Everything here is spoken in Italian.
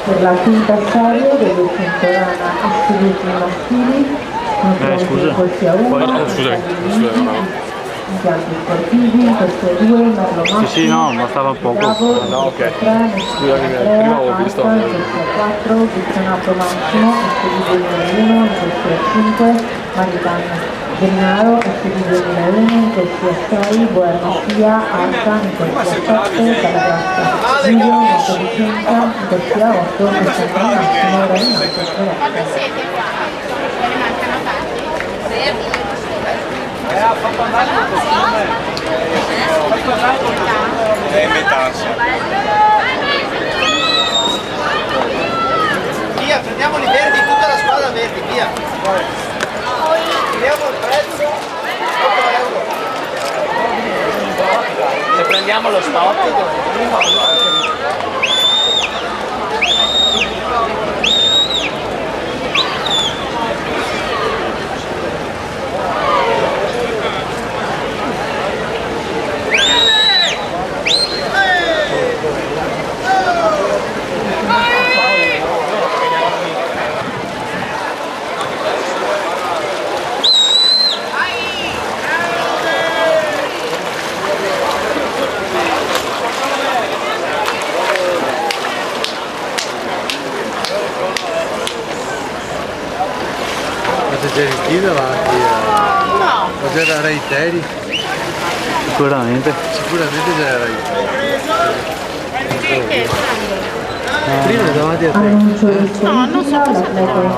Per la quinta serie delle cinturana assoluti maschili, scusa. impianti sportivi, queste due, Merlo Maxi, Sì, no, ma stava poco. Bravo, No, ok. 3, Scusami, prima ho visto. 4, Visionato Massimo, SPD 2001, Corsia 5, Maritan Gennaro, SPD 2001, Corsia 6, Boerno Sia, Alta, Corsia 7, Calagasta, Giulio, Moto Vicenza, Corsia 8, Costante Massimo, Reinato, Ferrari. Via, prendiamoli verdi, tutta la squadra verdi, via. Tiriamo il prezzo, 8 euro. Se prendiamo lo stop, C'è Rai davanti a... No! Ma c'era Rai Teri? Sicuramente. Sicuramente c'era Rai Teri. Prima davanti a te. Annuncio il servizio, l'atleta